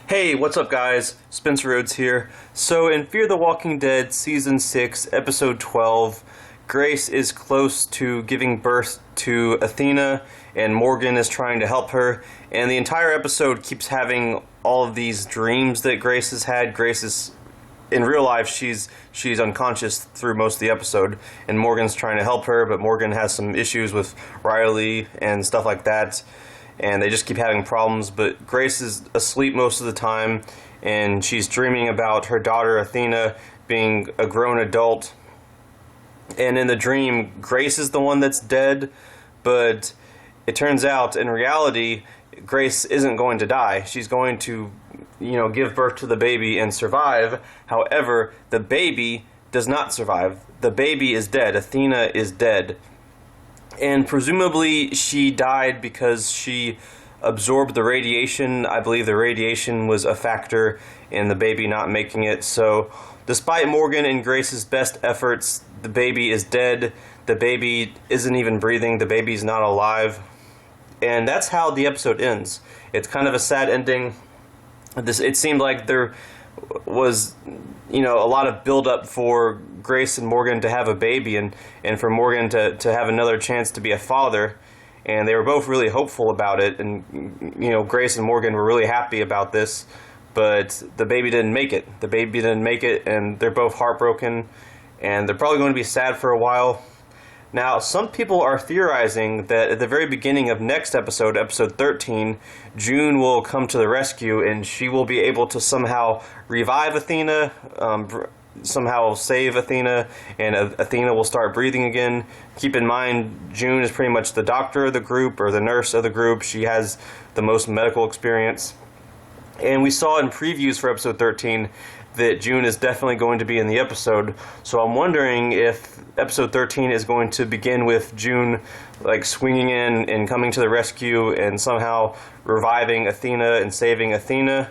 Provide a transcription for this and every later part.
Hey, what's up guys? Spencer Rhodes here. So in Fear the Walking Dead Season 6, Episode 12, Grace is close to giving birth to Athena, and Morgan is trying to help her, and the entire episode keeps having all of these dreams that Grace has had. Grace is, in real life, she's unconscious through most of the episode, and Morgan's trying to help her, but Morgan has some issues with Riley and stuff like that, and they just keep having problems. But Grace is asleep most of the time, and she's dreaming about her daughter Athena being a grown adult, and in the dream Grace is the one that's dead, but it turns out in reality Grace isn't going to die. She's going to, give birth to the baby and survive. However, the baby does not survive. The baby is dead. Athena is dead. And presumably she died because she absorbed the radiation. I believe the radiation was a factor in the baby not making it. So despite Morgan and Grace's best efforts, the baby is dead. The baby isn't even breathing. The baby's not alive. And that's how the episode ends. It's kind of a sad ending. It seemed like there was, a lot of build-up for Grace and Morgan to have a baby, and for Morgan to have another chance to be a father. And they were both really hopeful about it, and Grace and Morgan were really happy about this, but the baby didn't make it. The baby didn't make it, and they're both heartbroken, and they're probably going to be sad for a while. Now, some people are theorizing that at the very beginning of next episode, episode 13, June will come to the rescue and she will be able to somehow revive Athena, somehow save Athena, and Athena will start breathing again. Keep in mind, June is pretty much the doctor of the group, or the nurse of the group. She has the most medical experience. And we saw in previews for episode 13 that June is definitely going to be in the episode. So I'm wondering if episode 13 is going to begin with June swinging in and coming to the rescue and somehow reviving Athena and saving Athena.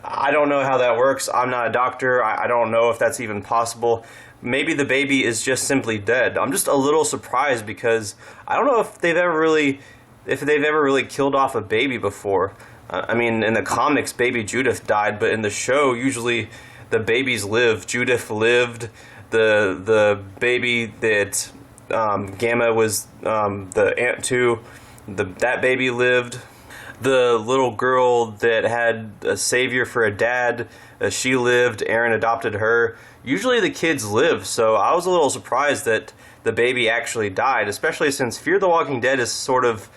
I don't know how that works. I'm not a doctor. I don't know if that's even possible. Maybe the baby is just simply dead. I'm just a little surprised because I don't know if they've ever really killed off a baby before. I mean, in the comics, baby Judith died, but in the show, usually the babies live. Judith lived. The baby that Gamma was the aunt to, that baby lived. The little girl that had a savior for a dad, she lived. Aaron adopted her. Usually the kids live, so I was a little surprised that the baby actually died, especially since Fear the Walking Dead is sort of,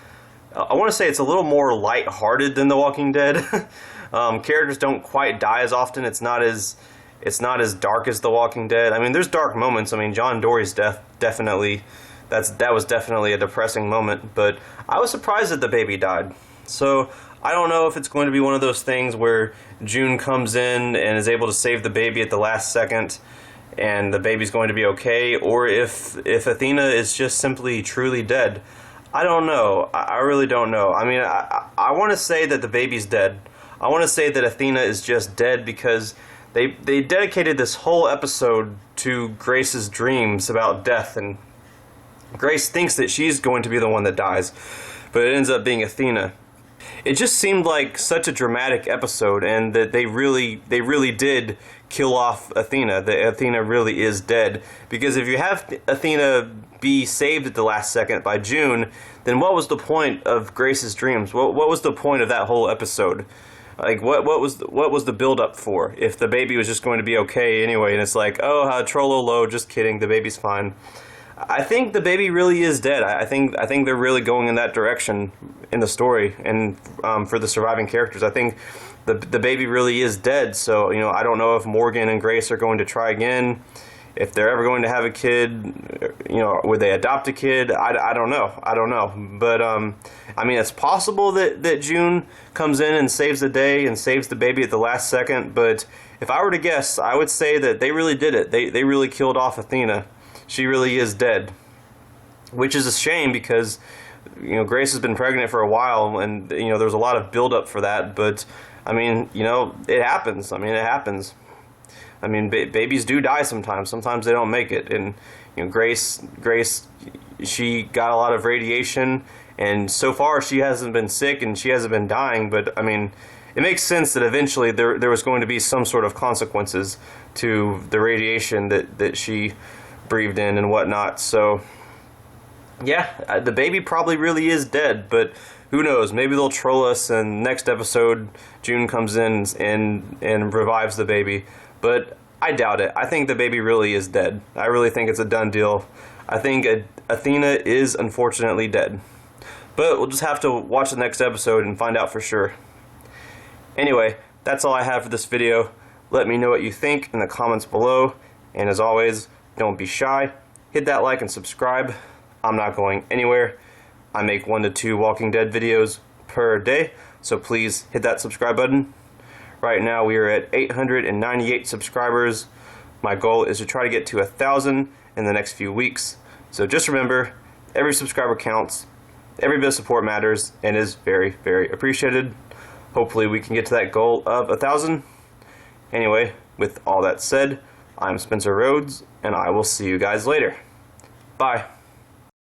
I want to say it's a little more light-hearted than The Walking Dead. Characters don't quite die as often. It's not as dark as The Walking Dead. I mean, there's dark moments. I mean, John Dory's death definitely, that was definitely a depressing moment. But I was surprised that the baby died. So I don't know if it's going to be one of those things where June comes in and is able to save the baby at the last second, and the baby's going to be okay, or if Athena is just simply truly dead. I don't know. I really don't know. I mean, I want to say that the baby's dead. I want to say that Athena is just dead because they dedicated this whole episode to Grace's dreams about death, and Grace thinks that she's going to be the one that dies, but it ends up being Athena. It just seemed like such a dramatic episode, and that they really did kill off Athena. That Athena really is dead. Because if you have Athena be saved at the last second by June, then what was the point of Grace's dreams? What was the point of that whole episode? What was the build up for? If the baby was just going to be okay anyway, and it's like, oh, Trollolo, just kidding, the baby's fine. I think the baby really is dead. I think they're really going in that direction in the story, and for the surviving characters. I think the baby really is dead. So I don't know if Morgan and Grace are going to try again. If they're ever going to have a kid, would they adopt a kid? I don't know. But I mean, it's possible that June comes in and saves the day and saves the baby at the last second. But if I were to guess, I would say that they really did it. They really killed off Athena. She really is dead, which is a shame because Grace has been pregnant for a while, and there's a lot of build-up for that. But I mean, it happens. I mean, it happens. I mean, babies do die sometimes. Sometimes they don't make it. And Grace, she got a lot of radiation, and so far she hasn't been sick and she hasn't been dying. But I mean, it makes sense that eventually there was going to be some sort of consequences to the radiation that she breathed in and whatnot. So yeah, the baby probably really is dead, but who knows? Maybe they'll troll us, and next episode June comes in and revives the baby. But I doubt it. I think the baby really is dead. I really think it's a done deal. I think Athena is unfortunately dead. But we'll just have to watch the next episode and find out for sure. Anyway, that's all I have for this video. Let me know what you think in the comments below. And as always, don't be shy. Hit that like and subscribe. I'm not going anywhere. I make 1 to 2 Walking Dead videos per day, so please hit that subscribe button. Right now we are at 898 subscribers. My goal is to try to get to 1,000 in the next few weeks. So just remember, every subscriber counts, every bit of support matters, and is very, very appreciated. Hopefully we can get to that goal of 1,000. Anyway, with all that said, I'm Spencer Rhodes, and I will see you guys later. Bye.